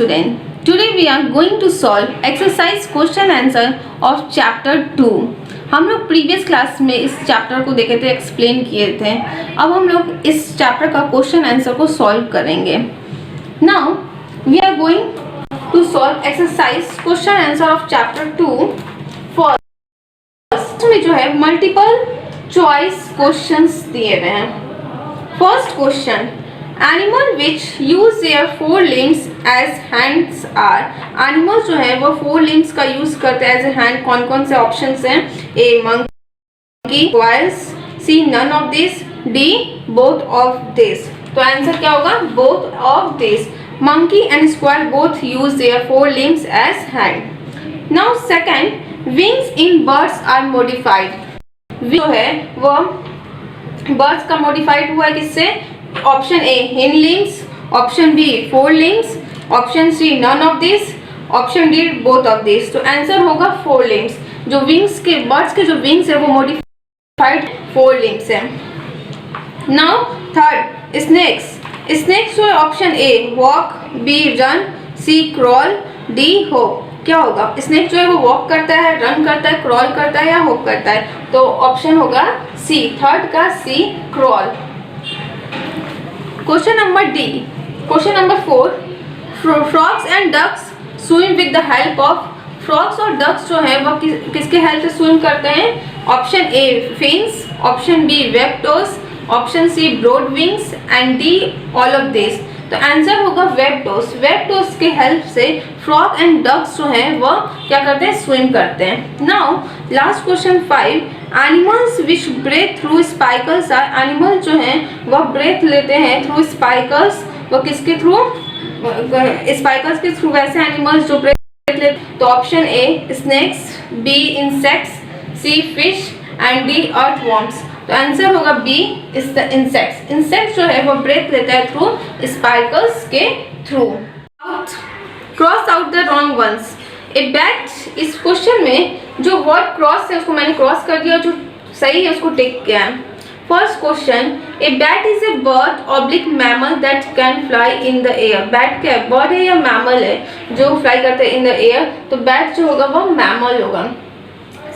student. Today we are going to solve exercise question answer of chapter 2. हम लोग previous class में इस chapter को देखे थे, एक्सप्लेन किए थे. अब हम लोग इस चैप्टर का क्वेश्चन आंसर को सॉल्व करेंगे. Now we are going to solve exercise question answer of chapter 2. First में जो है मल्टीपल चॉइस क्वेश्चंस दिए हुए हैं. First question, animal which use their four limbs as hands are. Animal जो है वो फोर लिम्स का यूज करते हैं एज ए हैंड. कौन कौन से ऑप्शंस हैं? A monkey, squirrels, C none of this, D both of this. तो आंसर क्या होगा? Both of this. Monkey and squirrel both use their four limbs as hand. Now second, wings in birds are modified. जो है वो birds का modified हुआ है किससे? Option A hind limbs, option B fore limbs, option C none of this, option D both of this. तो answer होगा four limbs. जो विंग्स के बर्ड्स के जो विंग्स है वो मॉडिफाइड फोर लिम्स है. Now third, snakes. स्नेक्स जो है option A walk, B run, C crawl, D hop. क्या होगा? स्नेक जो है वो वॉक करता है, रन करता है, क्रॉल करता है या होप करता है? तो ऑप्शन होगा सी, थर्ड का C crawl. Question number D. Question number 4, frogs and ducks swim with the help of. Frogs और डक्स जो है वो किसके हेल्प से स्विम करते हैं? Option A fins, option B web toes, option C broad wings and D all of this. तो answer होगा वेब टोस. वेब टोस के हेल्प से फ्रॉग एंड डक्स जो है वो क्या करते हैं? स्विम करते हैं. Now last question 5, animals which breathe through spiracles are. Animal जो हैं वो ब्रेथ लेते हैं थ्रू स्पाइकल्स. वो किसके थ्रू? स्पाइकल्स के थ्रू. वैसे एनिमल्स जो ब्रेथ लेते. तो option A snakes, B insects, C fish and D earthworms. तो आंसर होगा B is the insects. Insects जो है वो ब्रेथ लेता है थ्रू स्पाइकल्स के through. Cross out the wrong ones. A bat. इस क्वेश्चन में जो वर्ड क्रॉस है उसको मैंने क्रॉस कर दिया, जो सही है उसको टिक किया है. First question, a bat is a bird oblique mammal that can fly in the air. Bat क्या है? बर्ड है या मैमल है जो फ्लाई करता है इन द एयर? तो बैट जो होगा वो मैमल होगा.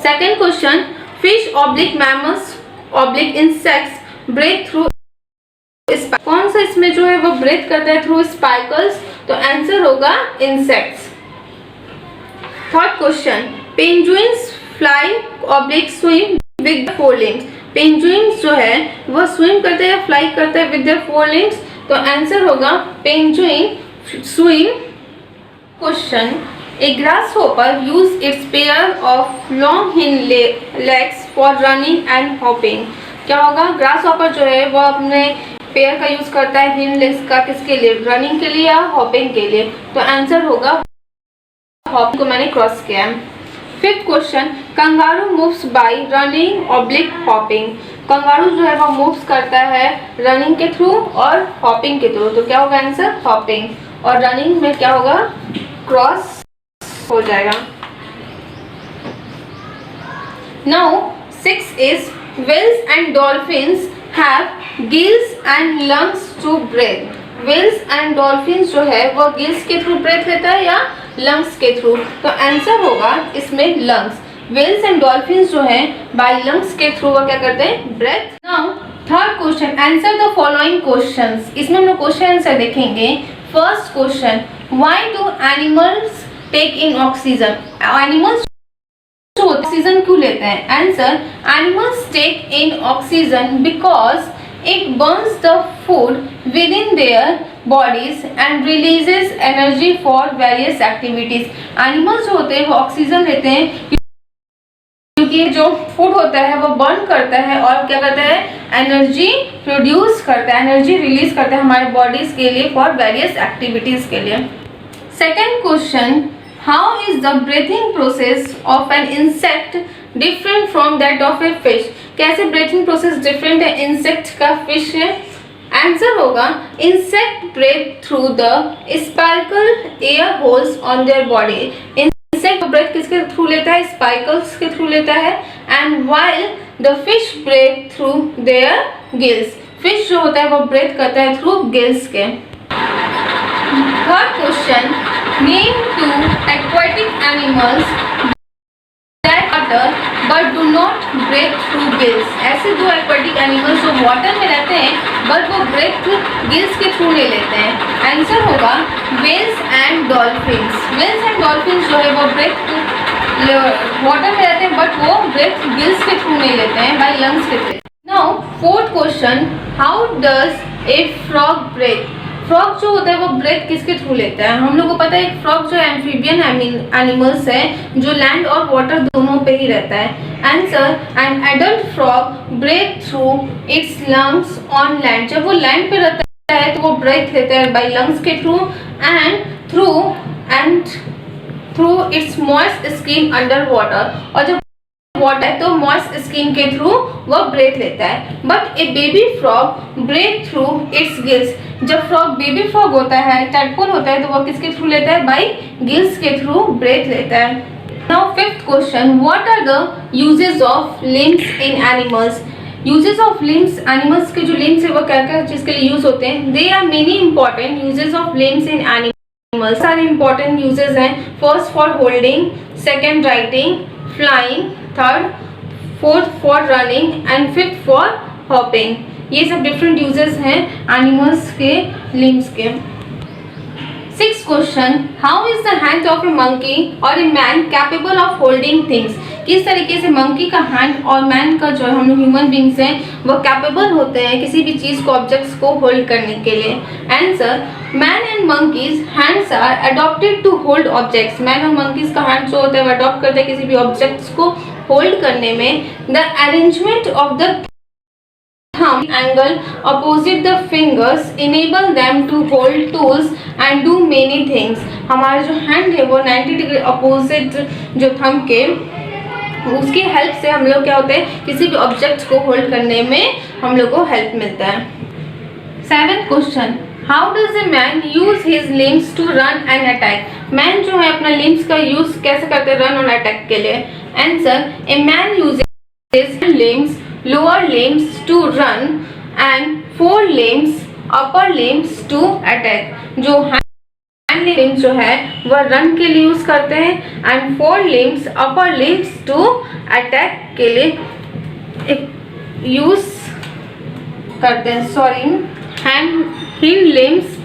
Second question, fish oblique mammals oblique insects breathe through. कौन सा इसमें जो है वो ब्रेथ करता है थ्रू स्पाइकल्स? तो आंसर होगा insects. Third question, penguins fly oblique swim with four limbs. Penguins जो है वो स्विम करता है या फ्लाई करता है विद देयर फोर लिम्स? तो आंसर होगा penguin swim. Question, a grasshopper use its pair of long hind legs for running and hopping. क्या होगा? grasshopper जो है वो अपने पैर का यूज करता है हिंड लेग्स का. किसके लिए? रनिंग के लिए या हॉपिंग के लिए? तो आंसर होगा हॉप को मैंने क्रॉस किया है. Fifth question, kangaroo moves bye running oblique hopping. Kangaroo जो है वो मूव्स करता है रनिंग के थ्रू और हॉपिंग के थ्रू. तो क्या होगा आंसर? हॉपिंग. और रनिंग में क्या होगा? क्रॉस हो जाएगा. Now 6 is whales and dolphins have gills and lungs to breathe. whales and dolphins जो है वो गिल्स के थ्रू ब्रेथ लेता है या लंग्स के थ्रू? तो आंसर होगा इसमें लंग्स. whales and dolphins जो है बाय लंग्स के थ्रू वो क्या करते हैं? Breathe. Now third question, answer the following questions. इसमें हम लोग क्वेश्चन आंसर देखेंगे. First question, why do animals take in oxygen. Animals oxygen क्यों लेते हैं? Answer, animals take in oxygen because it burns the food within their bodies and releases energy for various activities. Animals जो होते हैं वो oxygen लेते हैं क्योंकि जो फूड होता है वो बर्न करता है और क्या करता है? एनर्जी प्रोड्यूस करता है, एनर्जी रिलीज करता है हमारे बॉडीज के लिए फॉर वेरियस एक्टिविटीज के लिए. Second question, how is the breathing process of an insect different from that of a fish. कैसे breathing process different है insect का fish है? आंसर होगा insect breathe through the spiral air holes on their body. insect breath किसके through लेता है? spiracles के through लेता है. and while the fish breathe through their gills. fish जो होता है वो breathe करता है through gills के. Third question, name 2 aquatic animals that water but do not breathe through gills. ऐसे 2 aquatic animals जो वाटर में रहते हैं बट वो ब्रेथ गिल्स के थ्रू नहीं लेते हैं. आंसर होगा whales and dolphins. whales and dolphins जो है वो ब्रेथ वाटर में रहते हैं बट वो ब्रेथ गिल्स के थ्रू नहीं लेते हैं, बाय लंग्स के through. Now fourth question, how does a frog breathe. Frog जो होता है वो ब्रेथ किसके थ्रू लेता है. हम लोग को पता है एक फ्रॉग जो एम्फीबियन एनिमल्स है जो लैंड और वाटर दोनों पे ही रहता है. Answer, an adult frog breathe through its lungs on land. जब वो लैंड पे रहता है तो वो ब्रेथ लेता है बाय लंग्स के through and through its moist skin under water. और जब वाटर है तो मॉइस्ट स्किन के थ्रू वो ब्रेथ लेता है. But a baby frog breathe through its gills. जब फ्रॉग बेबी फ्रॉग होता है, टैडपोल होता है, तो वो किसके थ्रू लेता है, बाय गिल्स के थ्रू ब्रेथ लेता है. Now fifth question, what are the uses of limbs in animals. Uses of limbs, animals के जो लिम्स है वो क्या क्या चीज के लिए यूज होते हैं. They are many important uses of limbs in animals. सारे इंपॉर्टेंट यूजेस हैं. First for holding, second writing, flying, third, fourth for running and fifth for hopping. ये सब डिफरेंट यूजेस हैं एनिमल्स के लिम्स के. Six question, how is the hand of a monkey और a man capable of holding things. किस तरीके से monkey का हैंड और मैन का जो हम लोग ह्यूमन बींग्स हैं वो कैपेबल होते हैं किसी भी चीज को, ऑब्जेक्ट्स को होल्ड करने के लिए. Answer, man and monkeys hands are adopted to hold objects. Man और मंकीज का हैंड जो होता है वो अडॉप्ट करते हैं किसी भी ऑब्जेक्ट्स को होल्ड करने में. The arrangement of the thumb angle opposite the fingers enable them to hold tools and do many things. हमारा जो हैंड है वो 90 डिग्री अपोजिट जो थंब के, उसकी हेल्प से हम लोग क्या होते हैं किसी भी ऑब्जेक्ट को होल्ड करने में हम लोग को हेल्प मिलता है. Seventh question, how does a man use his limbs to run and attack. Man जो है अपना लिम्स का यूज कैसे करते हैं रन और अटैक के लिए. Answer, a man uses limbs, lower limbs to run and four limbs, upper limbs to attack. जो hand limbs जो है वह रन के लिए यूज करते हैं and four limbs, upper limbs to attack के लिए यूज करते हैं. Sorry, hind limbs,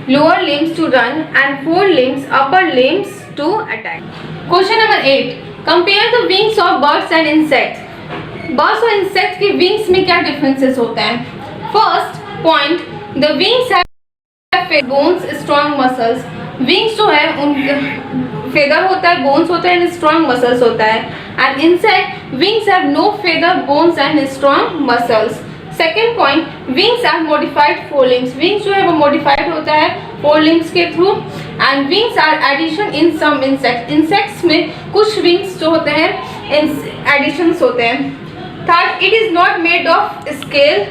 lower limbs to run and four limbs, upper limbs to attack. Question number 8, compare the wings of birds and insects. Birds और insects के wings में क्या differences होते हैं. First point, the wings have bones, strong muscles. Wings जो है उनके feather होता है, बोन्स होता है एंड स्ट्रॉन्ग मसल्स होता है. And insect wings have no feather, bones and strong muscles. Second point, wings are modified forelimbs. Wings जो है वो मॉडिफाइड होता है फोरलिम्स के through. And wings are addition in some insects. Insects में कुछ विंग्स जो होते हैं एडिशंस होते हैं. Third, it is not made of scale.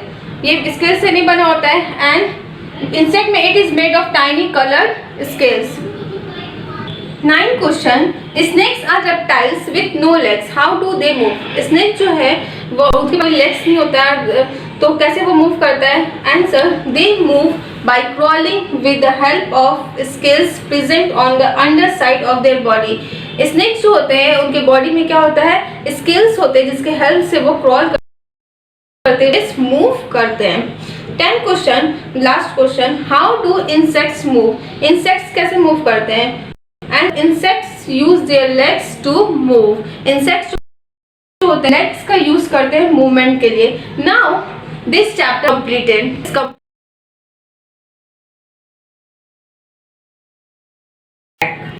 ये स्केल से नहीं बना होता है. एंड इंसेक्ट में it is made of tiny coloured scales. 9 question, snakes are reptiles with no legs, how do they move. Snake जो है वो उसके पास लेग्स नहीं होता है तो कैसे वो मूव करता है. Answer, they move by crawling with the help of scales present on the underside of their body. Snakes जो होते हैं उनके बॉडी में क्या होता है, स्केल्स होते हैं जिसके हेल्प से वो क्रॉल करते हुए मूव करते हैं. 10 question, last question, how do insects move. Insects कैसे मूव करते हैं. And insects use their legs to move. Insects जो होते हैं legs का यूज करते हैं मूवमेंट के लिए. Now this chapter completed.